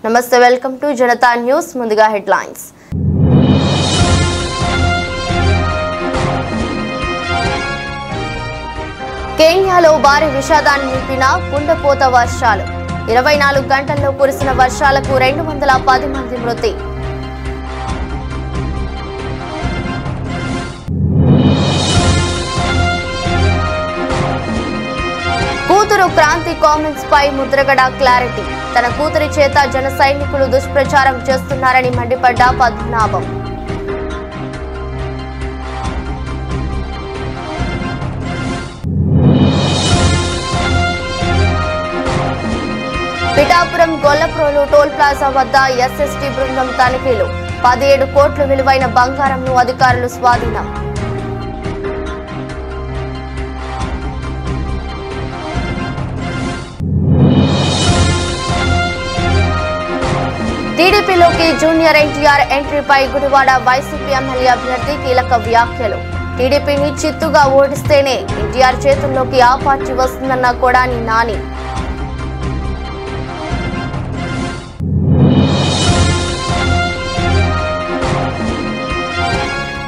నమస్తే, welcome to Janata news. ముందుగా headlines. కేన్యాలో భారీ విషాదాన్ని నింపిన కుండపోత వర్షాలు. 24 గంటల్లో కురిసిన వర్షాలకు 210 మంది మృతి. కూతురు క్రాంతి కామెంట్స్ పై ముద్రగడ క్లారిటీ. తన కూతురి చేత జన సైనికులు దుష్ప్రచారం చేస్తున్నారని మండిపడ్డ పద్మనాభం. పిఠాపురం గొల్లప్రోలు టోల్ ప్లాజా వద్ద ఎస్ఎస్టీ బృందం తనిఖీలు. 17 కోట్ల విలువైన బంగారంను అధికారులు స్వాధీనం. టీడీపీలోకి జూనియర్ ఎన్టీఆర్ ఎంట్రీపై గుడివాడ వైసీపీ ఎమ్మెల్యే అభ్యర్థి కీలక వ్యాఖ్యలు. టీడీపీని చిత్తుగా ఓడిస్తేనే ఎన్టీఆర్ చేతుల్లోకి ఆ పార్టీ వస్తుందన్న కొడాని నాని.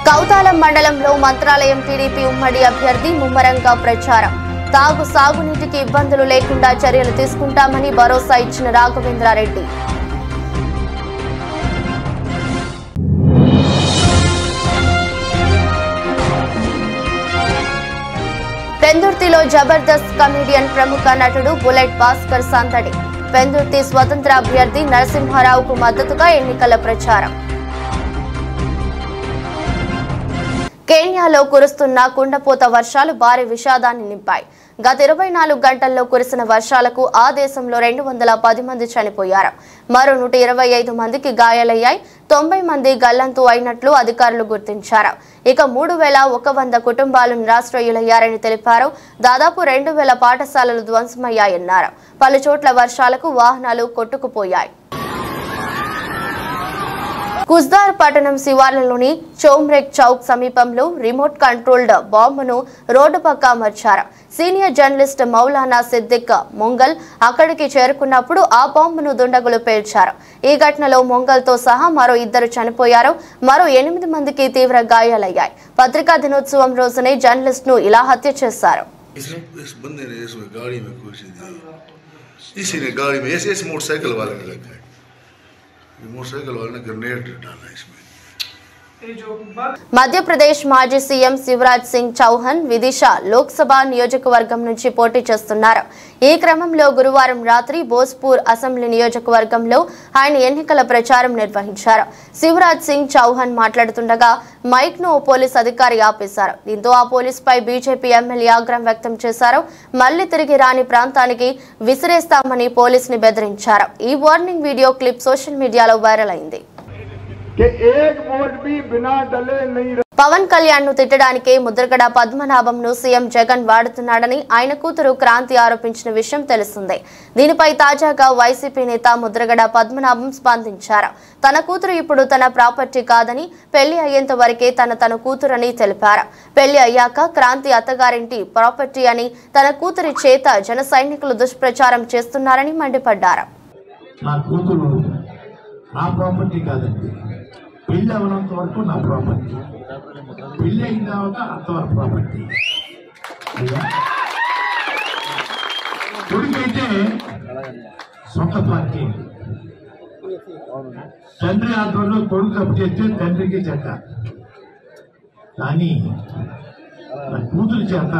కౌతాలం మండలంలో మంత్రాలయం టీడీపీ ఉమ్మడి అభ్యర్థి ముమ్మరంగా ప్రచారం. సాగునీటికి ఇబ్బందులు లేకుండా చర్యలు తీసుకుంటామని భరోసా ఇచ్చిన రాఘవేంద్రారెడ్డి. పెందుర్తిలో జబర్దస్త్ కమెడియన్ ప్రముఖ నటుడు బుల్లెట్ భాస్కర్ సందడి. పెందుర్తి స్వతంత్ర అభ్యర్థి నరసింహారావుకు మద్దతుగా ఎన్నికల ప్రచారం. కేన్యాలో కురుస్తున్న కుండపోత వర్షాలు భారీ విషాదాన్ని నింపాయి. గత 24 గంటల్లో కురిసిన వర్షాలకు ఆ దేశంలో 210 మంది చనిపోయారు. మరో 125 మందికి గాయాలయ్యాయి. 90 మంది గల్లంతు అయినట్లు అధికారులు గుర్తించారు. ఇక 3100 కుటుంబాలు నిరాశ్రయులయ్యారని తెలిపారు. దాదాపు 2000 పాఠశాలలు ధ్వంసమయ్యాయన్నారు. పలు చోట్ల వర్షాలకు వాహనాలు కొట్టుకుపోయాయి. కుజ్దార్ పట్టణం శివార్లలోని చోమ్రెక్ చౌక్ సమీపంలో రిమోట్ కంట్రోల్డ్ బాంబును రోడ్డు పక్క అమర్చారు. సీనియర్ జర్నలిస్ట్ మౌలానా సిద్దిక్ మొంగల్ అక్కడికి చేరుకున్నప్పుడు ఆ బాంబును దుండగులు పేల్చారు. ఈ ఘటనలో మొంగల్తో సహా మరో 2 చనిపోయారు. మరో 8 మందికి తీవ్ర గాయాలయ్యాయి. పత్రికా దినోత్సవం రోజునే జర్నలిస్ట్ ను ఇలా హత్య చేశారు. मोटरसाइकिल वाले ने ग्रेनेड डाला इसमें. మధ్యప్రదేశ్ మాజీ సీఎం శివరాజ్ సింగ్ చౌహాన్ విదిశా లోక్సభ నియోజకవర్గం నుంచి పోటీ చేస్తున్నారు. ఈ క్రమంలో గురువారం రాత్రి భోజ్పూర్ అసెంబ్లీ నియోజకవర్గంలో ఆయన ఎన్నికల ప్రచారం నిర్వహించారు. శివరాజ్ సింగ్ చౌహాన్ మాట్లాడుతుండగా మైక్ ను పోలీస్ అధికారి ఆపేశారు. దీంతో ఆ పోలీసుపై బీజేపీ ఎమ్మెల్యే ఆగ్రహం వ్యక్తం చేశారు. మళ్లీ తిరిగి రాని ప్రాంతానికి విసిరేస్తామని పోలీసుని బెదిరించారు. ఈ వార్నింగ్ వీడియో క్లిప్ సోషల్ మీడియాలో వైరల్ అయింది. పవన్ కళ్యాణ్ ను తిట్టడానికే ముద్రగడ పద్మనాభంను సీఎం జగన్ వాడుతున్నాడని ఆయన కూతురు క్రాంతి ఆరోపించిన విషయం తెలిసిందే. దీనిపై తాజాగా వైసీపీ నేత ముద్రగడ పద్మనాభం స్పందించారు. తన కూతురు ఇప్పుడు తన ప్రాపర్టీ కాదని, పెళ్లి అయ్యేంత వరకే తన కూతురని తెలిపారు. పెళ్లి అయ్యాక క్రాంతి అత్తగారింటి ప్రాపర్టీ అని తన కూతురి చేత జన సైనికులు దుష్ప్రచారం చేస్తున్నారని మండిపడ్డారు. నా ప్రాపర్టీ కాదండి, పెళ్ళి అవనంత వరకు నా ప్రాపర్టీ, పెళ్ళి అయిన తర్వాత అంతవరకు ప్రాపర్టీ. కొడుకైతే సొంత పార్టీ, తండ్రి ఆధ్వర్యంలో కొడుకు తప్పు చేస్తే తండ్రికి చేత, కానీ నా కూతురు చేత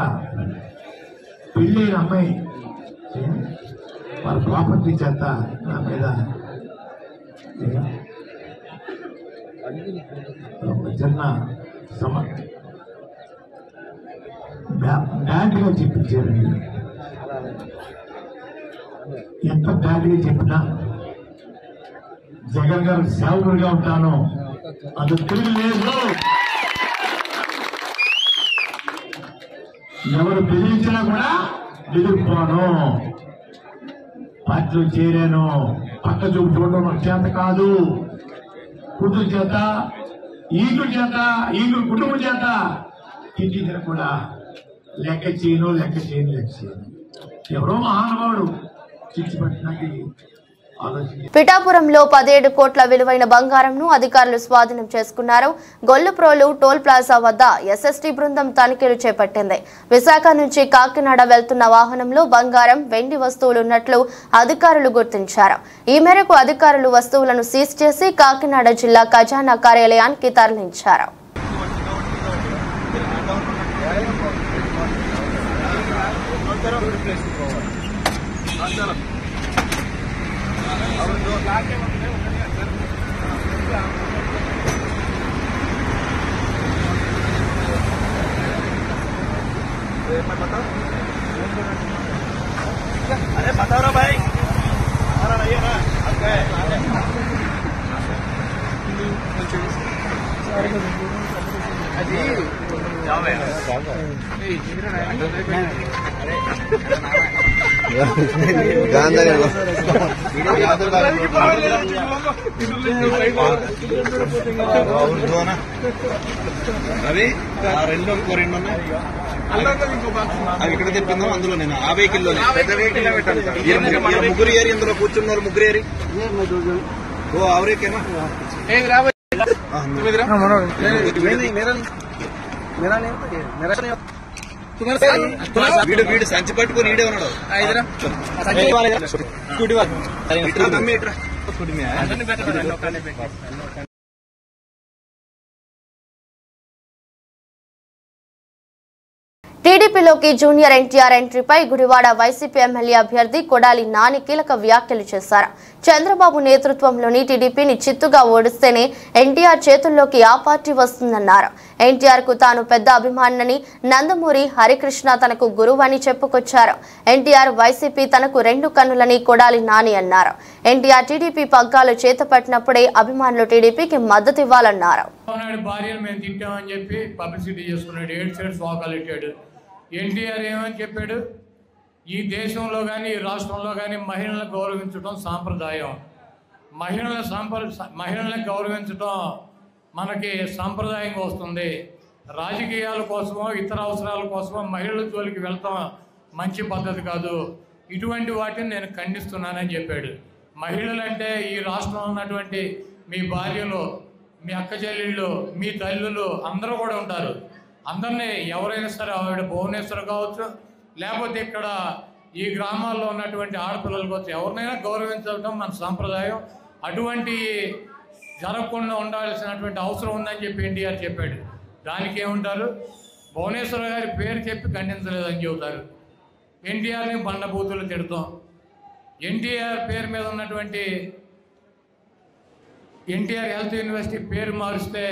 పెళ్ళైన అమ్మాయి వాళ్ళ ప్రాపర్టీ చేత నా మీద చిన్న బ్యాడ్గా చెప్పించారండి. ఎంత బ్యాడ్గా చెప్పినా జగన్ గారు సేవకుడిగా ఉంటాను, అది తిరగలేదు. ఎవరు బెదిరించినా కూడా ఎదుర్కోను. పార్టీలో చేరాను, పక్క చూపు చూడడం చేత కాదు. కూతురు చేత, ఈగురు కుటుంబం చేత తిండి కూడా లెక్క చేయను. ఎవరో మహానుభావుడు చిచ్చి పట్టినకి పిఠాపురంలో 17 కోట్ల విలువైన బంగారంను అధికారులు స్వాధీనం చేసుకున్నారు. గొల్లుప్రోలు టోల్ ప్లాజా వద్ద ఎస్ఎస్టీ బృందం తనిఖీలు చేపట్టింది. విశాఖ నుంచి కాకినాడ వెళ్తున్న వాహనంలో బంగారం, వెండి వస్తువులు ఉన్నట్లు అధికారులు గుర్తించారు. ఈ మేరకు అధికారులు వస్తువులను సీజ్ చేసి కాకినాడ జిల్లా ఖజానా కార్యాలయానికి తరలించారు. अरे बताओ ना भाई, हमारा नहीं है ना అవి రెండు అవి ఇక్కడ చెప్పిందో అందులో నేను ఆ వెహికల్లో ముగ్గురు ఏరి ఇందులో కూర్చున్నారు ముగ్గురు ఏరి ఓ అవరేకేనా వీడు సంచి పట్టుకుని ఈడే ఉన్నాడు. టీడీపీలోకి జూనియర్ ఎన్టీఆర్ ఎంట్రీపై గుడివాడ వైసీపీ ఎమ్మెల్యే అభ్యర్థి కొడాలి నాని కీలక వ్యాఖ్యలు చేశారు. చంద్రబాబు నేతృత్వంలోని టీడీపీని చిత్తుగా ఓడిస్తేనే ఎన్టీఆర్ చేతుల్లోకి ఆ పార్టీ వస్తుందన్నారు. ఎన్టీఆర్ కు తాను పెద్ద అభిమానిని, నందమూరి హరికృష్ణ తనకు గురువని చెప్పుకొచ్చారు. ఎన్టీఆర్ వైసీపీ తనకు 2 కన్నులని కొడాలి నాని అన్నారు. ఎన్టీఆర్ టీడీపీ పగ్గాలు చేతపట్టినప్పుడే అభిమానులు టీడీపీకి మద్దతు ఇవ్వాలన్నారు. ఎన్టీఆర్ ఏమని చెప్పాడు, ఈ దేశంలో కానీ ఈ రాష్ట్రంలో కానీ మహిళలను గౌరవించడం సాంప్రదాయం, మహిళలను గౌరవించడం మనకి సాంప్రదాయంగా వస్తుంది. రాజకీయాల కోసమో ఇతర అవసరాల కోసమో మహిళల జోలికి వెళ్తాం మంచి పద్ధతి కాదు. ఇటువంటి వాటిని నేను ఖండిస్తున్నానని చెప్పాడు. మహిళలంటే ఈ రాష్ట్రంలో ఉన్నటువంటి మీ భార్యలు, మీ అక్క చెల్లెళ్ళు, మీ తల్లులు అందరూ కూడా ఉంటారు. అందరినీ ఎవరైనా సరే, ఆవిడ భువనేశ్వర్ కావచ్చు, లేకపోతే ఇక్కడ ఈ గ్రామాల్లో ఉన్నటువంటి ఆడపిల్లల కావచ్చు, ఎవరినైనా గౌరవించడం మన సాంప్రదాయం. అటువంటి జరగకుండా ఉండాల్సినటువంటి అవసరం ఉందని చెప్పి ఎన్టీఆర్ చెప్పాడు. దానికి ఏముంటారు, భువనేశ్వర్ గారి పేరు చెప్పి ఖండించలేదని చెబుతారు. ఎన్టీఆర్ని బండబూతులు తిడతాం. ఎన్టీఆర్ పేరు మీద ఉన్నటువంటి ఎన్టీఆర్ హెల్త్ యూనివర్సిటీ పేరు మారుస్తే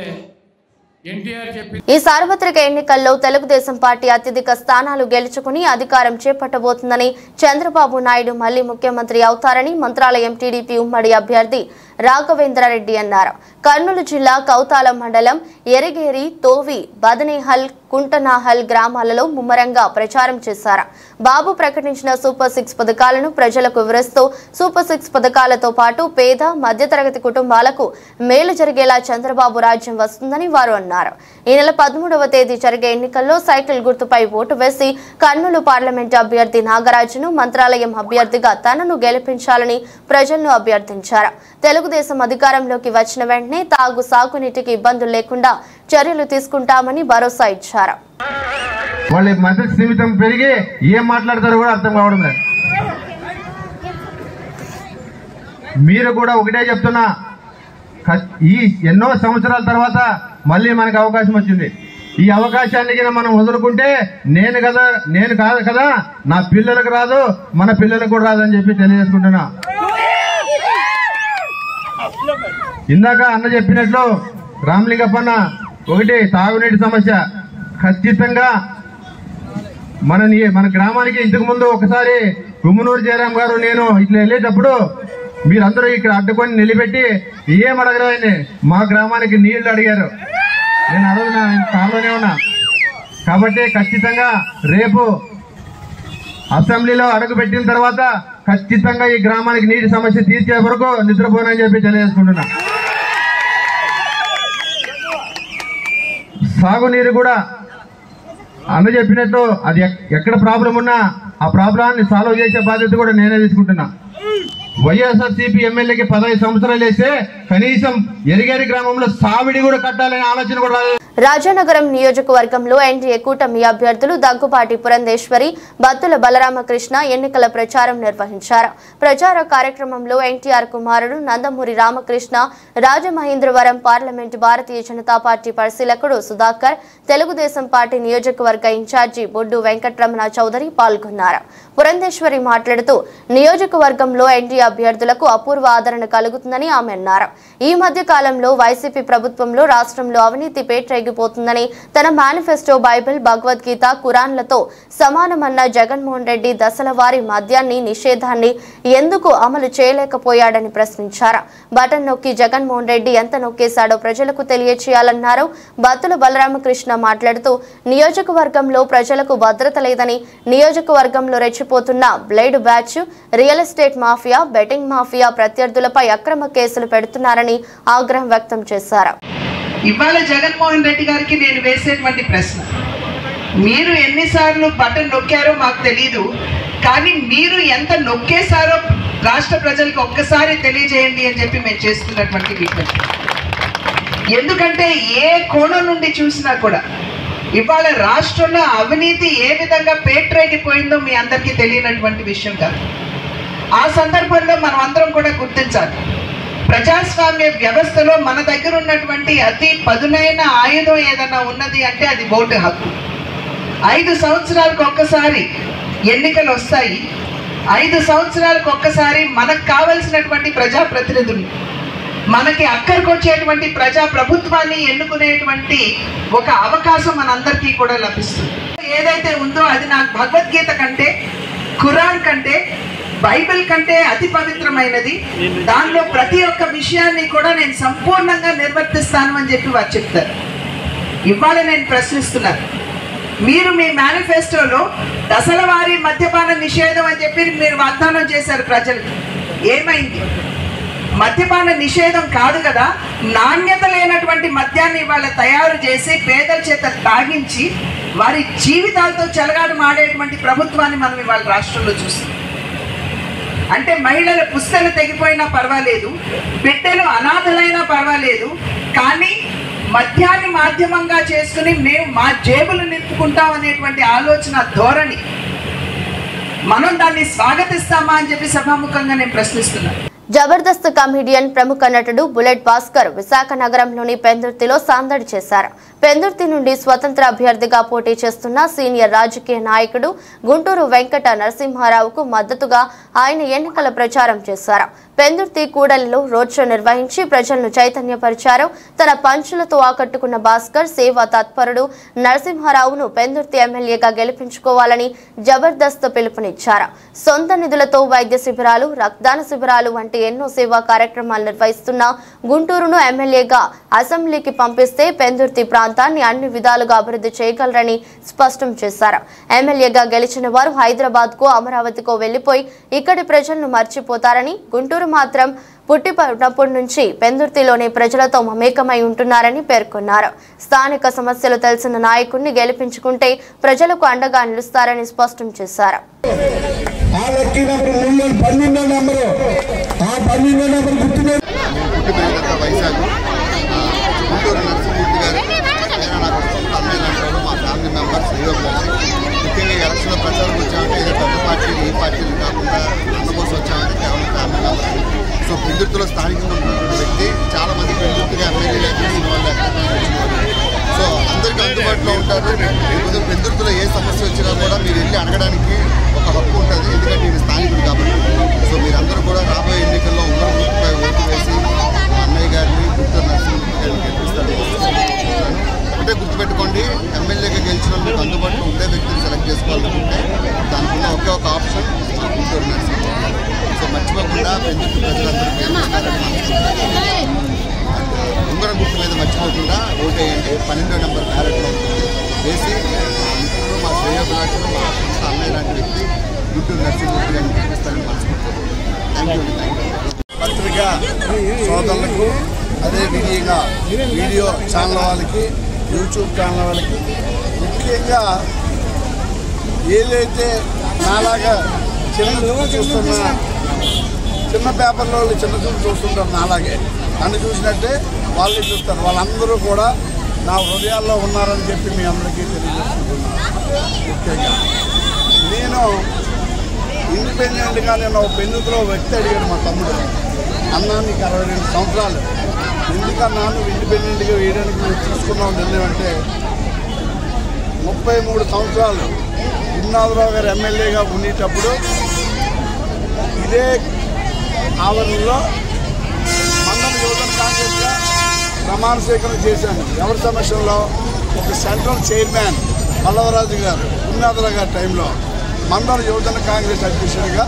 ఈ సార్వత్రిక ఎన్నికల్లో తెలుగుదేశం పార్టీ అత్యధిక స్థానాలు గెలుచుకుని అధికారం చేపట్టబోతుందని, చంద్రబాబు నాయుడు మళ్లీ ముఖ్యమంత్రి అవుతారని మంత్రాలయం టీడీపీ ఉమ్మడి అభ్యర్థి రాఘవేంద్రారెడ్డి అన్నారు. కర్నూలు జిల్లా కౌతాల మండలం ఎరిగేరి, తోవి, బదనేహల్, కుంటనాహల్ గ్రామాలలో ముమ్మరంగా ప్రచారం చేశారు. బాబు ప్రకటించిన సూపర్ 6 పథకాలను ప్రజలకు వివరిస్తూ సూపర్ 6 పథకాలతో పాటు పేద, మధ్యతరగతి కుటుంబాలకు మేలు జరిగేలా చంద్రబాబు రాజ్యం వస్తుందని వారు అన్నారు. ఈ నెల 13వ తేదీ జరిగే ఎన్నికల్లో సైకిల్ గుర్తుపై ఓటు వేసి కర్నూలు పార్లమెంటు అభ్యర్థి నాగరాజును, మంత్రాలయం అభ్యర్థిగా తనను గెలిపించాలని ప్రజలను అభ్యర్థించారు. తెలుగుదేశం అధికారంలోకి వచ్చిన వెంటనే తాగు, సాగునీటికి ఇబ్బందులు లేకుండా చర్యలు తీసుకుంటామని భరోసా ఇచ్చారు. వాళ్ళ మద్దతు సీమితం పెరిగి ఏం మాట్లాడతారో కూడా అర్థం కావడం లేదు. మీరు కూడా ఒకటే చెప్తున్నా, ఈ ఎన్నో సంవత్సరాల తర్వాత మళ్ళీ మనకు అవకాశం వచ్చింది. ఈ అవకాశానికి మనం వదులుకుంటే నేను కాదు కదా, నా పిల్లలకు రాదు, మన పిల్లలకు కూడా రాదని చెప్పి తెలియజేసుకుంటున్నా. ఇందాక అన్న చెప్పినట్లు రామలింగప్పన్న, ఒకటి తాగునీటి సమస్య ఖచ్చితంగా మన గ్రామానికి ఇంతకు ముందు ఒకసారి గుమ్మనూరు జయరాం గారు నేను ఇట్లా వెళ్ళేటప్పుడు మీరందరూ ఇక్కడ అడ్డుకొని నిలబెట్టి ఏం అడగలేని మా గ్రామానికి నీళ్లు అడిగారు. నేను అడుగునా, కాలోనే ఉన్నా. కాబట్టి ఖచ్చితంగా రేపు అసెంబ్లీలో అడుగు పెట్టిన తర్వాత ఖచ్చితంగా ఈ గ్రామానికి నీటి సమస్య తీర్చే వరకు నిద్రపోనని చెప్పి తెలియజేసుకుంటున్నా. సాగునీరు కూడా అన్న చెప్పినట్టు అది ఎక్కడ ప్రాబ్లం ఉన్నా ఆ ప్రాబ్లాన్ని సాల్వ్ చేసే బాధ్యత కూడా నేనే తీసుకుంటున్నా. వైఎస్ఆర్సీపీ ఎమ్మెల్యేకి 15 సంవత్సరాలు వేస్తే కనీసం ఎరిగేరి గ్రామంలో సావిడి కూడా కట్టాలనే ఆలోచన కూడా రాలేదు. రాజానగరం నియోజకవర్గంలో ఎన్డీఏ కూటమి అభ్యర్థులు దగ్గుపాటి పురంధేశ్వరి, బత్తుల బలరామకృష్ణ ఎన్నికల ప్రచారం నిర్వహించారు. ప్రచార కార్యక్రమంలో ఎన్టీఆర్ కుమారుడు Nandamuri Ramakrishna, Rajamahendravaram parliament Bharatiya Janata party పరిశీలకుడు Sudhakar, Telugu Desam party నియోజకవర్గ ఇన్ఛార్జి బొడ్డు వెంకటరమణ చౌదరి పాల్గొన్నారు. పురంధేశ్వరి మాట్లాడుతూ నియోజకవర్గంలో ఎన్డీఏ అభ్యర్థులకు అపూర్వ ఆదరణ కలుగుతుందని ఆమె అన్నారు. ఈ మధ్య కాలంలో వైసీపీ ప్రభుత్వంలో రాష్ట్రంలో అవినీతి పేట్రేగిపోతుందని, తన మేనిఫెస్టో బైబిల్, భగవద్గీత, ఖురాన్లతో సమానమన్న జగన్మోహన్ రెడ్డి దశల వారీ మద్యాన్ని నిషేధాన్ని ఎందుకు అమలు చేయలేకపోయాడని ప్రశ్నించారు. బటన్ నొక్కి జగన్మోహన్ రెడ్డి ఎంత నొక్కేశాడో ప్రజలకు తెలియచేయాలన్నారు. బత్తుల బలరామకృష్ణ మాట్లాడుతూ నియోజకవర్గంలో ప్రజలకు భద్రత లేదని, నియోజకవర్గంలో రెచ్చిపోతున్న blade batch, real estate mafia, betting mafia ప్రత్యర్థులపై అక్రమ కేసులు పెడుతున్నారని ఆగ్రహం వ్యక్తం చేశారు. ఇవాళ జగన్మోహన్ రెడ్డి గారికి నేను వేసేటువంటి ప్రశ్న, మీరు ఎన్నిసార్లు బటన్ నొక్కారో మాకు తెలీదు, కానీ మీరు ఎంత నొక్కేశారో రాష్ట్ర ప్రజలకు ఒక్కసారి తెలియజేయండి అని చెప్పి మేము చేస్తున్నటువంటి విజ్ఞప్తి. ఎందుకంటే ఏ కోణం నుండి చూసినా కూడా ఇవాళ రాష్ట్రంలో అవినీతి ఏ విధంగా పేట్రేగిపోయిందో మీ అందరికీ తెలియనటువంటి విషయం కాదు. ఆ సందర్భంలో మనం అందరం కూడా గుర్తించాలి, ప్రజాస్వామ్య వ్యవస్థలో మన దగ్గర ఉన్నటువంటి అతి పదునైన ఆయుధం ఏదన్నా ఉన్నది అంటే అది ఓటు హక్కు. 5 సంవత్సరాలకు ఒక్కసారి ఎన్నికలు వస్తాయి. 5 సంవత్సరాలకు ఒక్కసారి మనకు కావలసినటువంటి ప్రజాప్రతినిధులు, మనకి అక్కడికి వచ్చేటువంటి ప్రజా ప్రభుత్వాన్ని ఎన్నుకునేటువంటి ఒక అవకాశం మనందరికీ కూడా లభిస్తుంది. ఏదైతే ఉందో అది నాకు భగవద్గీత కంటే, ఖురాన్ కంటే, బైబిల్ కంటే అతి పవిత్రమైనది. దానిలో ప్రతి ఒక్క విషయాన్ని కూడా నేను సంపూర్ణంగా నిర్వర్తిస్తాను అని చెప్పి వారు చెప్తారు. ఇవాళ నేను ప్రశ్నిస్తున్నాను, మీరు మీ మేనిఫెస్టోలో దశల వారీ మద్యపాన నిషేధం అని చెప్పి మీరు వాగ్దానం చేశారు ప్రజలకు. ఏమైంది? మద్యపాన నిషేధం కాదు కదా, నాణ్యత లేనటువంటి మద్యాన్ని ఇవాళ తయారు చేసి పేదల చేత తాగించి వారి జీవితాలతో చెలగాడు మాడేటువంటి ప్రభుత్వాన్ని మనం ఇవాళ రాష్ట్రంలో చూస్తాం. అంటే మహిళల పుస్తలు తెగిపోయినా పర్వాలేదు, బిడ్డలు అనాథలైనా పర్వాలేదు, కానీ మద్యాన్ని మాధ్యమంగా చేసుకుని మేము మా జేబులు నింపుకుంటాం అనేటువంటి ఆలోచన ధోరణి, మనం దాన్ని స్వాగతిస్తామా అని చెప్పి సభాముఖంగా నేను ప్రశ్నిస్తున్నాను. జబర్దస్త్ కమెడియన్, ప్రముఖ నటుడు బుల్లెట్ భాస్కర్ విశాఖ నగరంలోని పెందుర్తిలో సందడి చేశారు. పెందుర్తి నుండి స్వతంత్ర అభ్యర్థిగా పోటీ చేస్తున్న సీనియర్ రాజకీయ నాయకుడు గుంటూరు వెంకట నరసింహారావుకు మద్దతుగా ఆయన ఎన్నికల ప్రచారం చేశారు. పెందుర్తి కూడలిలో రోడ్ షో నిర్వహించి ప్రజలను చైతన్యపరిచారు. తన పంచులతో ఆకట్టుకున్న భాస్కర్ సేవా తత్పరుడు నరసింహారావును పెందుర్తి ఎమ్మెల్యేగా గెలిపించుకోవాలని జబర్దస్త్ పిలుపునిచ్చారు. సొంత నిధులతో వైద్య శిబిరాలు, రక్తదాన శిబిరాలు వంటి ఎన్నో సేవా కార్యక్రమాలు నిర్వహిస్తున్న గుంటూరును ఎమ్మెల్యేగా అసెంబ్లీకి పంపిస్తే పెందుర్తి ప్రాంతాన్ని అన్ని విధాలుగా అభివృద్ధి చేయగలరని స్పష్టం చేశారు. ఎమ్మెల్యేగా గెలిచిన వారు హైదరాబాద్ కు, అమరావతికో వెళ్లిపోయి ఇక్కడి ప్రజలను మర్చిపోతారని, గుంటూరు మాత్రం పుట్టినప్పటి నుంచి పెందుర్తిలోని ప్రజలతో మమేకమై ఉంటున్నారని పేర్కొన్నారు. స్థానిక సమస్యలు తెలిసిన నాయకుడిని గెలిపించుకుంటే ప్రజలకు అండగా నిలుస్తారని స్పష్టం చేశారు. ముఖ్యంగా ఎలక్షన్లో ప్రచారం వచ్చామంటే ఏదో పెద్ద పార్టీలు ఈ పార్టీలు కాకుండా అందుకోసం వచ్చామంటే కేవలం ఫ్యామిలీ మెంబర్స్. సో పెందుర్తిలో స్థానికంగా ఉన్న వ్యక్తి చాలామంది పెందుర్తిగా ఎమ్మెల్యేలు చేసిన వాళ్ళు సో అందరికీ అందుబాటులో ఉంటారు. ఇప్పుడు పెందుర్తిలో ఏ సమస్య వచ్చినా కూడా మీరు వెళ్ళి అడగడానికి ఒక హక్కు ఉంటుంది, ఎందుకంటే నేను స్థానికుడు కాబట్టి. సో మీరందరూ కూడా రాబోయే ఎన్నికల్లో ఉమ్మడి గుర్తుపై ఓటు వేసి అన్నయ్య గారిని, గుంటూరు నరసింహ గారిని గెలిపిస్తారు. ఒకటే గుర్తుపెట్టుకోండి, ఎమ్మెల్యేగా గెలిచిన మీకు అందుబాటులో ఉండే వ్యక్తిని సెలెక్ట్ చేసుకోవాలనుకుంటే దానికి ఉన్న ఒకే ఒక ఆప్షన్ గుంటూరు నరసింహ. సో మర్చిపోకుండా పెందుర్తి ప్రజలందరూ ఉంగరం గుర్తు మీద మర్చిపోకుండా ఓటేయండి. 12వ నెంబర్ బ్యాలెట్లో ఉంటుంది. వేసి మా మిత్రులు, మా శ్రేయోభిలాషులు, మా సొంత అన్నయ్య లాంటి వ్యక్తి గుంటూరు నరసింహమూర్తి గారిని గెలిపిస్తారని మనసుకుంటారు. Thank you. పత్రికా సోదరులకు, అదే విధంగా వీడియో ఛానల్ వాళ్ళకి, యూట్యూబ్ ఛానల్ వాళ్ళకి, ముఖ్యంగా ఏదైతే నాలాగా చిన్న చూస్తున్న చిన్న పేపర్లో చిన్న చూపు చూస్తుంటారు నాలాగే. నన్ను చూసినట్టే వాళ్ళు చూస్తారు. వాళ్ళందరూ కూడా నా హృదయాల్లో ఉన్నారని చెప్పి మీ అందరికీ తెలియజేసుకుంటున్నాను. ముఖ్యంగా నేను ఇండిపెండెంట్గా నేను ఒక పెన్నులో వ్యక్తి అడిగాను మా తమ్ముడు, అన్నా నీకు 62 సంవత్సరాలు ఎందుకన్నా నువ్వు ఇండిపెండెంట్గా వేయడానికి నువ్వు తీసుకున్నావు నిర్ణయం అంటే 33 సంవత్సరాలు గురునాథరావు గారు ఎమ్మెల్యేగా ఉండేటప్పుడు ఇదే ఆవరణలో మండల యువజన కాంగ్రెస్గా ప్రమాణ స్వీకారం చేశాను. ఎవరి సమక్షంలో ఒక సెంట్రల్ చైర్మన్ పల్లవరాజు గారు గురునాథరావు గారి టైంలో మండల యువజన కాంగ్రెస్ అధ్యక్షుడిగా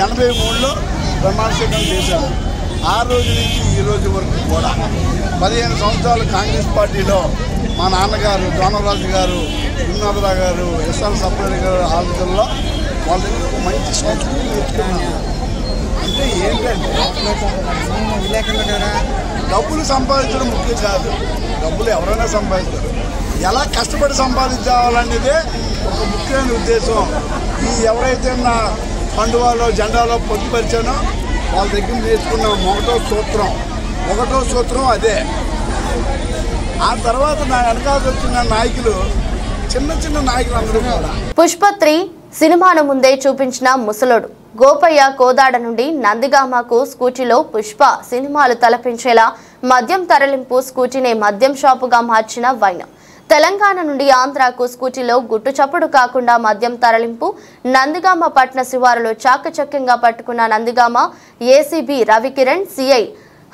83లో ప్రమాణ స్వీకారం చేశాను. ఆ రోజు నుంచి ఈ రోజు వరకు కూడా 15 సంవత్సరాలు కాంగ్రెస్ పార్టీలో మా నాన్నగారు దానరాజు గారు, గురునాథరావు గారు, ఎస్ఆర్ సప్లై గారు ఆలోచనలో వాళ్ళ దగ్గర ఒక మంచి సంస్కృతి నేర్చుకున్నాను. అంటే ఏంటంటే డబ్బులు సంపాదించడం ముఖ్యం కాదు, డబ్బులు ఎవరైనా సంపాదిస్తారు, ఎలా కష్టపడి సంపాదించాలనేదే ఒక ముఖ్యమైన ఉద్దేశం. ఈ ఎవరైతే నా పండువాలో జెండాలో పొందుపరిచానో వాళ్ళ దగ్గర నేర్చుకున్న ఒకటో సూత్రం అదే. ఆ తర్వాత నా వెనకాల వచ్చిన నాయకులు చిన్న నాయకులు అందరూ కూడా. పుష్ప3 సినిమాను ముందే చూపించిన ముసలోడు గోపయ్య కోదాడ నుండి నందిగామకు స్కూటీలో పుష్ప సినిమాలు తలపించేలా మద్యం తరలింపు స్కూటీనే మద్యం షాపుగా మార్చిన వైనం. తెలంగాణ నుండి ఆంధ్రాకు స్కూటీలో గుట్టు చప్పుడు కాకుండా మద్యం తరలింపు. నందిగామ పట్న శివారులో చాకచక్యంగా పట్టుకున్న Nandigama ACB Ravikiran, CI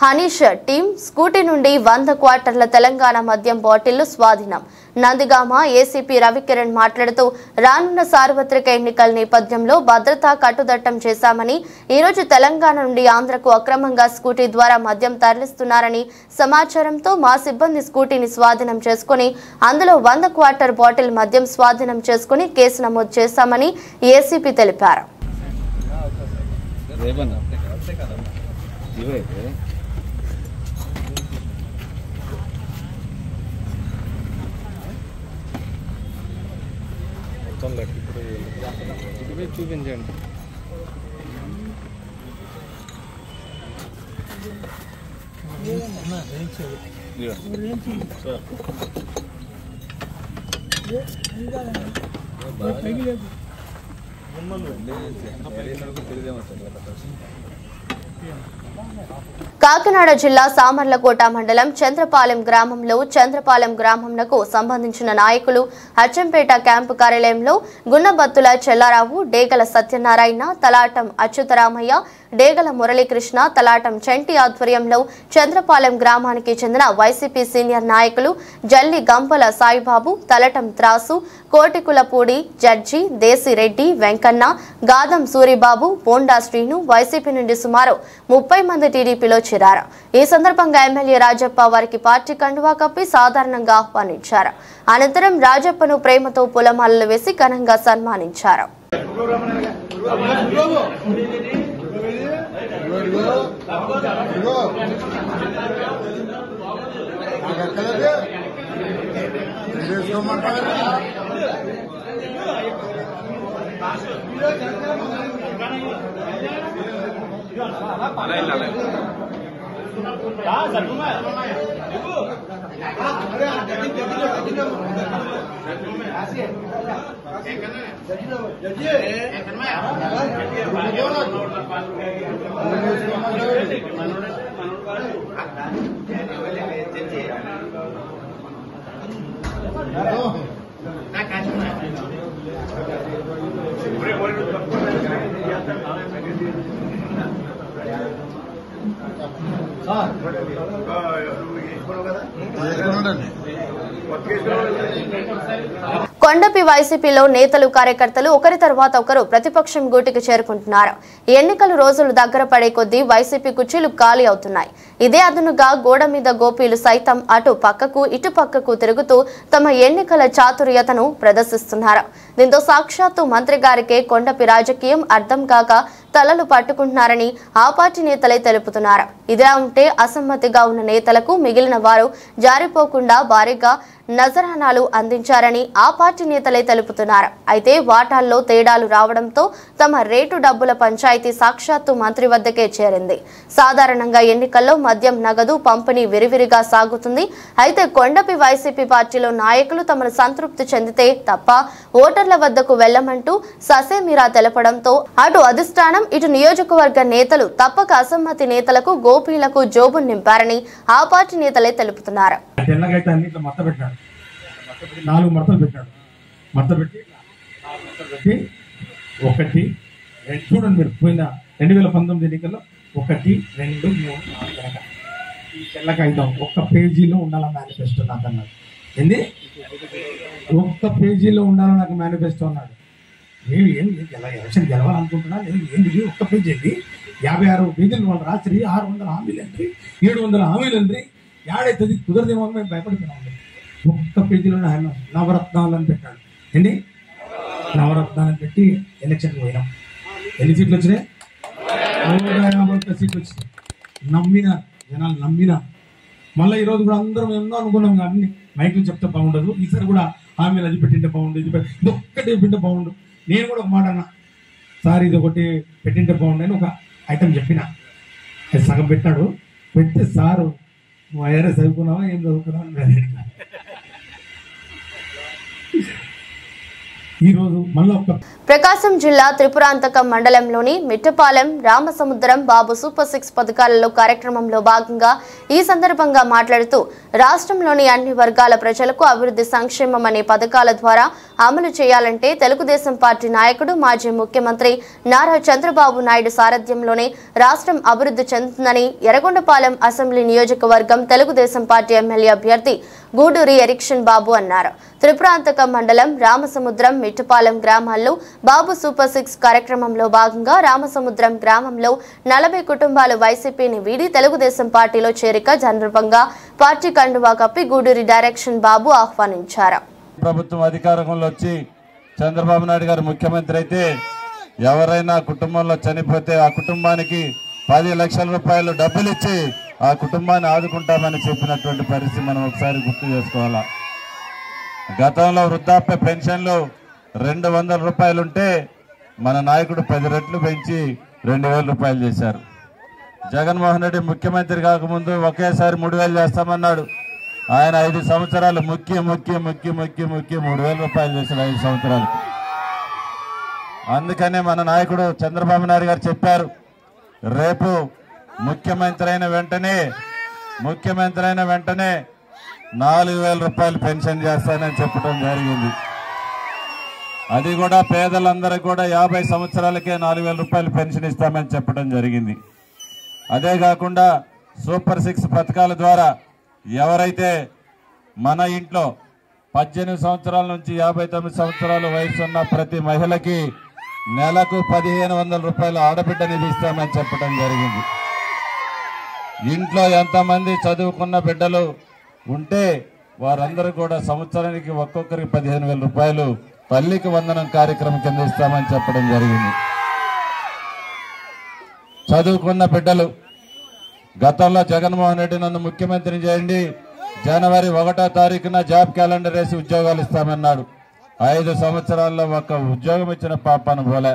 Hanish team scooty నుండి 100 క్వార్టర్ల తెలంగాణ మద్యం బాటిళ్లు స్వాధీనం. నందిగామ ఏసీపీ రవికిరణ్ మాట్లాడుతూ రానున్న సార్వత్రిక ఎన్నికల నేపథ్యంలో భద్రతా కట్టుదట్టం చేశామని, ఈరోజు తెలంగాణ నుండి ఆంధ్రకు అక్రమంగా స్కూటీ ద్వారా మద్యం తరలిస్తున్నారని సమాచారంతో మా సిబ్బంది స్కూటీని స్వాధీనం చేసుకుని అందులో 100 క్వార్టర్ బాటిల్ మద్యం స్వాధీనం చేసుకుని కేసు నమోదు చేశామని ఏసీపీ తెలిపారు. చూపించండి. కాకినాడ జిల్లా సామర్లకోట మండలం చంద్రపాలెం గ్రామంలో చంద్రపాలెం గ్రామంకు సంబంధించిన నాయకులు అచ్చంపేట క్యాంపు కార్యాలయంలో గున్నబత్తుల చెల్లారావు, డేగల సత్యనారాయణ, తలాటం అచ్యుతరామయ్య, డేగల మురళీకృష్ణ, తలాటం చంటి ఆధ్వర్యంలో చంద్రపాలెం గ్రామానికి చెందిన వైసీపీ సీనియర్ నాయకులు జల్లి గంపల సాయిబాబు, తలటం త్రాసు, కోటికులపూడి జడ్జి, దేశిరెడ్డి, వెంకన్న, గాదం సూరిబాబు, బోండా శ్రీను వైసీపీ నుండి సుమారు 30 మంది టీడీపీలో చేరారు. ఈ సందర్భంగా ఎమ్మెల్యే రాజప్ప వారికి పార్టీ కండువా కప్పి సాధారణంగా ఆహ్వానించారు. అనంతరం రాజప్పను ప్రేమతో పూలమాలలు వేసి ఘనంగా సన్మానించారు. కొండపి వైసీపీలో నేతలు కార్యకర్తలు ఒకరి తర్వాత ఒకరు ప్రతిపక్షం గూటికి చేరుకుంటున్నారు. ఎన్నికల రోజులు దగ్గర పడే కొద్దీ వైసీపీ కుర్చీలు ఖాళీ అవుతున్నాయి. ఇదే అదునుగా గోడ మీద గోపీలు సైతం అటు పక్కకు ఇటు పక్కకు తిరుగుతూ తమ ఎన్నికల చాతుర్యతను ప్రదర్శిస్తున్నారు. దీంతో సాక్షాత్తు మంత్రి గారికే కొండపి రాజకీయం అర్థం కాక తలలు పట్టుకుంటున్నారని ఆ పార్టీ నేతలే తెలుపుతున్నారు. ఇదిలా ఉంటే అసమ్మతిగా ఉన్న నేతలకు మిగిలిన వారు జారిపోకుండా భారీగా నజరానాలు అందించారని ఆ పార్టీ నేతలే తెలుపుతున్నారు. అయితే వాటాల్లో తేడాలు రావడంతో తమ రేటు డబ్బుల పంచాయతీ సాక్షాత్తు మంత్రి వద్దకే చేరింది. సాధారణంగా ఎన్నికల్లో మద్యం నగదు పంపిణీ విరివిరిగా సాగుతుంది. అయితే కొండపి వైసీపీ పార్టీలో నాయకులు తమను సంతృప్తి చెందితే తప్ప ఓటర్ల వద్దకు వెళ్లమంటూ ససేమిరా తెలపడంతో అటు అధిష్టానం ఇటు నియోజకవర్గ నేతలు తప్పక అసమ్మతి నేతలకు గోపీలకు జోబు నింపారని ఆ పార్టీ నేతలే తెలుపుతున్నారు. 4 మడతలు పెట్టాడు. మడత పెట్టి ఒకటి చూడండి మీరు పోయిన 2019 ఎన్నికల్లో 1, 2, 3, 4 ఈ తెల్ల కాగితం ఒక్క పేజీలో ఉండాల మేనిఫెస్టో నాకు అన్నాడు. ఏంది ఒక్క పేజీలో ఉండాలి నాకు మేనిఫెస్టో అన్నాడు. నేను ఎలక్షన్ గెలవాలనుకుంటున్నా, నేను ఏంది ఒక్క పేజీ ఏంటి 56 పేజీలు వాళ్ళు రాత్రి 600 హామీలు అండి, 700 హామీలు అండి, ఏడైతుంది కుదరదేమో మేము భయపడుతున్నాం. ఒక్క పేజీలో ఆయన నవరత్నాలు అని పెట్టాడు. ఏంటి నవరత్నాలు అని పెట్టి ఎలక్షన్కి పోయినాం. ఎన్ని సీట్లు వచ్చినాయి? 151 సీట్లు వచ్చినాయి. నమ్మిన జనాలు నమ్మిన మళ్ళీ ఈరోజు కూడా అందరం ఎన్నో అనుకున్నాం. కానీ మైకులు చెప్తే బాగుండదు, ఈసారి కూడా హామీలు అది పెట్టింటే బాగుండు, ఇది ఒక్కటి పెట్టింటే బాగుండు. నేను కూడా ఒక మాట అన్నా, సార్ ఇది ఒకటి పెట్టింటే బాగుండు అని ఒక ఐటమ్ చెప్పిన. సగం పెట్టాడు. పెడితే సారు నువ్వు అయ్యారే చదువుకున్నావా ఏం చదువుకున్నావా అని అడిగినా. ప్రకాశం జిల్లా త్రిపురాంతకం మండలంలోని మిట్టపాలెం రామసముద్రం బాబు సూపర్ 6 పథకాలలో కార్యక్రమంలో భాగంగా ఈ సందర్భంగా మాట్లాడుతూ రాష్ట్రంలోని అన్ని వర్గాల ప్రజలకు అభివృద్ధి సంక్షేమం అనే పథకాల ద్వారా అమలు చేయాలంటే తెలుగుదేశం పార్టీ నాయకుడు మాజీ ముఖ్యమంత్రి నారా చంద్రబాబు నాయుడు సారథ్యంలోనే రాష్ట్రం అభివృద్ధి చెందుతుందని ఎర్రగొండపాలెం అసెంబ్లీ నియోజకవర్గం తెలుగుదేశం పార్టీ ఎమ్మెల్యే అభ్యర్థి గూడూరి ఎరిక్షన్ బాబు అన్నారు. త్రిపురాంతకం మండలం రామసముద్రం మిట్టపాలెం గ్రామాల్లో బాబు సూపర్ 6 కార్యక్రమంలో భాగంగా రామసముద్రం గ్రామంలో 40 కుటుంబాలు వైసీపీని వీడి తెలుగుదేశం పార్టీలో చేరిక సందర్భంగా పార్టీ కండువా కప్పి గూడూరి డైరెక్షన్ బాబు ఆహ్వానించారు. ప్రభుత్వం అధికారంలో వచ్చి చంద్రబాబు నాయుడు గారు ముఖ్యమంత్రి అయితే ఎవరైనా కుటుంబంలో చనిపోతే ఆ కుటుంబానికి 10 లక్షల రూపాయలు డబ్బులు ఇచ్చి ఆ కుటుంబాన్ని ఆదుకుంటామని చెప్పినటువంటి పరిస్థితి మనం ఒకసారి గుర్తు చేసుకోవాలా. గతంలో వృద్ధాప్య పెన్షన్లు 200 రూపాయలు ఉంటే మన నాయకుడు 10 రెట్లు పెంచి 2000 రూపాయలు చేశారు. జగన్మోహన్ రెడ్డి ముఖ్యమంత్రి కాకముందు ఒకేసారి 3000 చేస్తామన్నాడు. ఆయన 5 సంవత్సరాలు ముక్కి 3000 రూపాయలు చేశారు 5 సంవత్సరాలు. అందుకనే మన నాయకుడు చంద్రబాబు నాయుడు గారు చెప్పారు, రేపు ముఖ్యమంత్రి అయిన వెంటనే 4000 రూపాయలు పెన్షన్ చేస్తానని చెప్పడం జరిగింది. అది కూడా పేదలందరికీ కూడా 50 సంవత్సరాలకే 4000 రూపాయలు పెన్షన్ ఇస్తామని చెప్పడం జరిగింది. అదే కాకుండా సూపర్ 6 పథకాల ద్వారా ఎవరైతే మన ఇంట్లో 18 సంవత్సరాల నుంచి 59 సంవత్సరాల వయసు ఉన్న ప్రతి మహిళకి నెలకు 1500 రూపాయలు ఆడబిడ్డ నిధి ఇస్తామని చెప్పడం జరిగింది. ఇంట్లో ఎంతమంది చదువుకున్న బిడ్డలు ఉంటే వారందరూ కూడా సంవత్సరానికి ఒక్కొక్కరికి 15,000 రూపాయలు తల్లికి వందనం కార్యక్రమం కింద ఇస్తామని చెప్పడం జరిగింది. చదువుకున్న బిడ్డలు గతంలో జగన్మోహన్ రెడ్డి నన్ను ముఖ్యమంత్రిని చేయండి, జనవరి 1వ తారీఖున జాబ్ క్యాలెండర్ వేసి ఉద్యోగాలు ఇస్తామన్నాడు. 5 సంవత్సరాల్లో ఒక్క ఉద్యోగం ఇచ్చిన పాపను పోలే.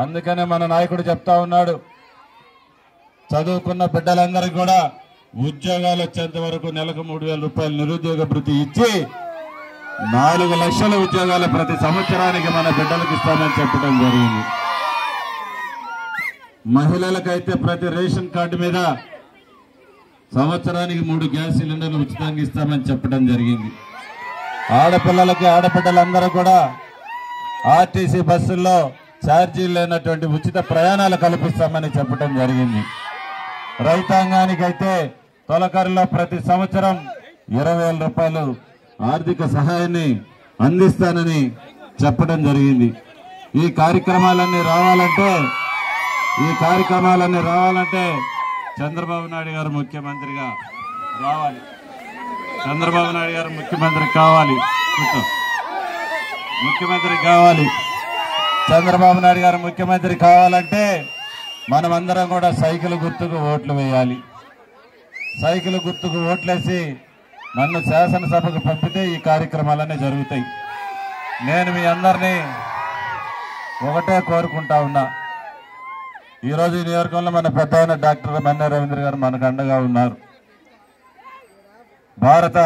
అందుకనే మన నాయకుడు చెప్తా ఉన్నాడు, చదువుకున్న బిడ్డలందరికీ కూడా ఉద్యోగాలు వచ్చేంత వరకు నెలకు 3000 రూపాయలు నిరుద్యోగ భృతి ఇచ్చి 4 లక్షల ఉద్యోగాలు ప్రతి సంవత్సరానికి మన బిడ్డలకు ఇస్తామని చెప్పడం జరిగింది. మహిళలకైతే ప్రతి రేషన్ కార్డు మీద సంవత్సరానికి 3 గ్యాస్ సిలిండర్లు ఉచితంగా ఇస్తామని చెప్పడం జరిగింది. ఆడపిల్లలకి ఆడబిడ్డలందరూ కూడా ఆర్టీసీ బస్సుల్లో ఛార్జీలు లేనటువంటి ఉచిత ప్రయాణాలు కల్పిస్తామని చెప్పడం జరిగింది. రైతాంగానికైతే తొలకరిలో ప్రతి సంవత్సరం 20,000 రూపాయలు ఆర్థిక సహాయాన్ని అందిస్తానని చెప్పడం జరిగింది. ఈ కార్యక్రమాలన్నీ రావాలంటే చంద్రబాబు నాయుడు గారు ముఖ్యమంత్రిగా రావాలి. చంద్రబాబు నాయుడు గారు ముఖ్యమంత్రి కావాలి. చంద్రబాబు నాయుడు గారు ముఖ్యమంత్రి కావాలంటే మనమందరం కూడా సైకిల్ గుర్తుకు ఓట్లు వేయాలి. సైకిల్ గుర్తుకు ఓట్లేసి నన్ను శాసనసభకు పంపితే ఈ కార్యక్రమాలన్నీ జరుగుతాయి. నేను మీ అందరినీ ఒకటే కోరుకుంటా ఉన్నా. ఈరోజు ఈ నియోజకవర్గంలో మన పెద్ద ఆయన డాక్టర్ మన్నే రవీంద్ర గారు మనకు అండగా ఉన్నారు. భారత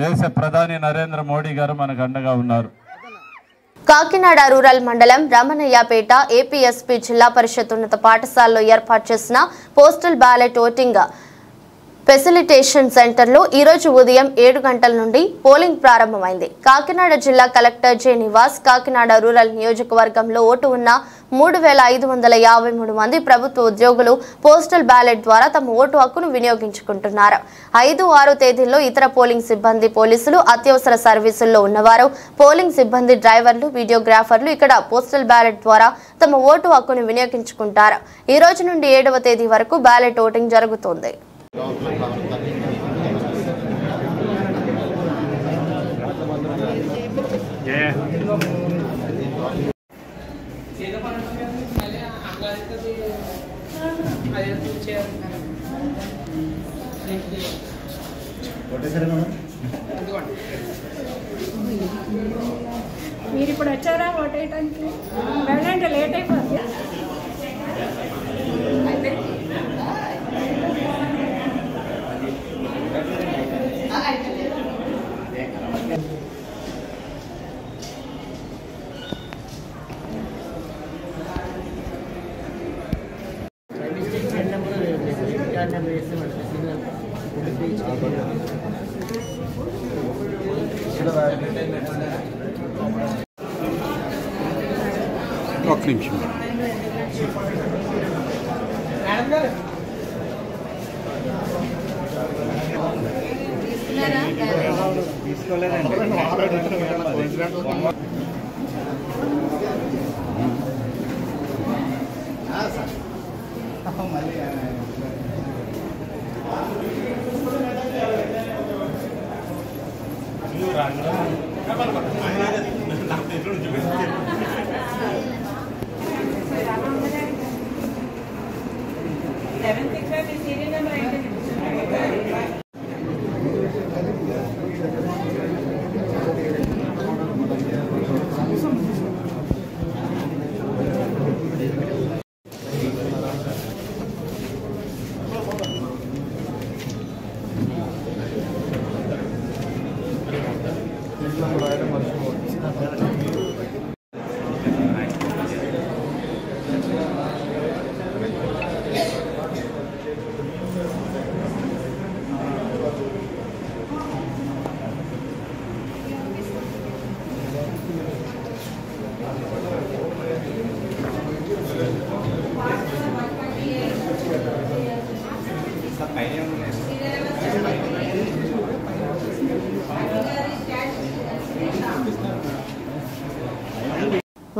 దేశ ప్రధాని నరేంద్ర మోడీ గారు మనకు అండగా ఉన్నారు. కాకినాడ రూరల్ మండలం రమణయ్యపేట ఏపీఎస్పీ జిల్లా పరిషత్ ఉన్నత పాఠశాలలో ఏర్పాటు చేసిన పోస్టల్ బ్యాలెట్ ఓటింగ్ ఫెసిలిటేషన్ సెంటర్లో ఈరోజు ఉదయం 7 గంటల నుండి పోలింగ్ ప్రారంభమైంది. కాకినాడ జిల్లా collector J Nivas Kakinada rural నియోజకవర్గంలో ఓటు ఉన్న 3,553 మంది ప్రభుత్వ ఉద్యోగులు పోస్టల్ బ్యాలెట్ ద్వారా తమ ఓటు హక్కును వినియోగించుకుంటున్నారు. 5, 6 తేదీల్లో ఇతర పోలింగ్ సిబ్బంది, పోలీసులు, అత్యవసర సర్వీసుల్లో ఉన్నవారు, పోలింగ్ సిబ్బంది, డ్రైవర్లు, వీడియోగ్రాఫర్లు ఇక్కడ పోస్టల్ బ్యాలెట్ ద్వారా తమ ఓటు హక్కును వినియోగించుకుంటారు. ఈ రోజు నుండి 7వ తేదీ వరకు బ్యాలెట్ ఓటింగ్ జరుగుతుంది. మీరు ఇప్పుడు వచ్చారా ఓట్ వేయడానికి? వెళ్ళండి, లేట్ అయిపోతుంది. ఒక్క నిమిషం.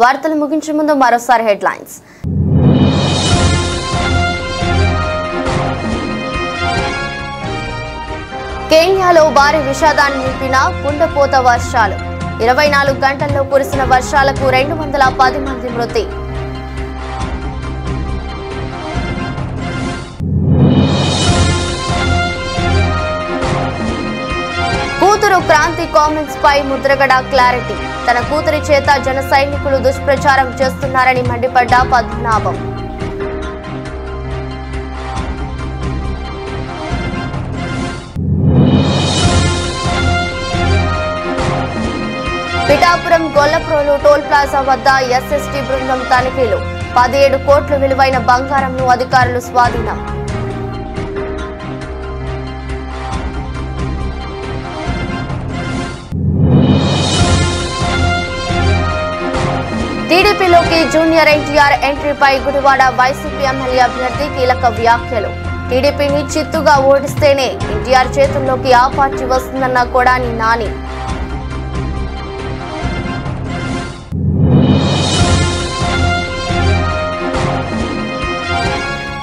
వార్తలు ముగించే ముందు మరోసారి హెడ్లైన్స్. కేన్యాలో భారీ విషాదాన్ని నింపిన కుండపోత వర్షాలు. 24 గంటల్లో కురిసిన వర్షాలకు 210 మంది మృతి. కూతురు క్రాంతి కామెంట్స్ పై ముద్రగడ క్లారిటీ. తన కూతురి చేత జన సైనికులు దుష్ప్రచారం చేస్తున్నారని మండిపడ్డ పద్మనాభం. పిఠాపురం గొల్లప్రోలు టోల్ ప్లాజా వద్ద ఎస్ఎస్టీ బృందం తనిఖీలు. 17 కోట్ల విలువైన బంగారంను అధికారులు స్వాధీనం. టీడీపీలోకి జూనియర్ ఎన్టీఆర్ ఎంట్రీపై గుడివాడ వైసీపీ ఎమ్మెల్యే అభ్యర్థి కీలక వ్యాఖ్యలు. టీడీపీని చిత్తుగా ఓడిస్తేనే ఎన్టీఆర్ చేతుల్లోకి ఆ పార్టీ వస్తుందన్న కొడాని నాని.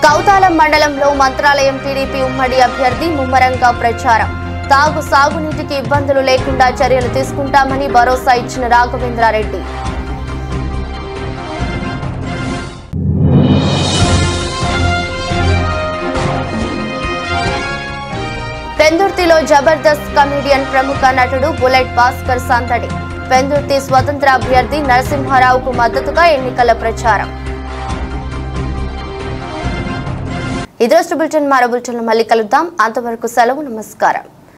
కౌతాలం మండలంలో మంత్రాలయం టీడీపీ ఉమ్మడి అభ్యర్థి ముమ్మరంగా ప్రచారం. సాగునీటికి ఇబ్బందులు లేకుండా చర్యలు తీసుకుంటామని భరోసా ఇచ్చిన రాఘవేంద్రారెడ్డి. పెందుర్తిలో జబర్దస్త్ కమెడియన్ ప్రముఖ నటుడు బుల్లెట్ భాస్కర్ సందడి. పెందుర్తి స్వతంత్ర అభ్యర్థి నరసింహారావుకు మద్దతుగా ఎన్నికల ప్రచారం. ఇదే బులెటిన్ మరో బులెటిన్ మళ్ళీ కలుద్దాం. అంతవరకు సెలవు. నమస్కారం.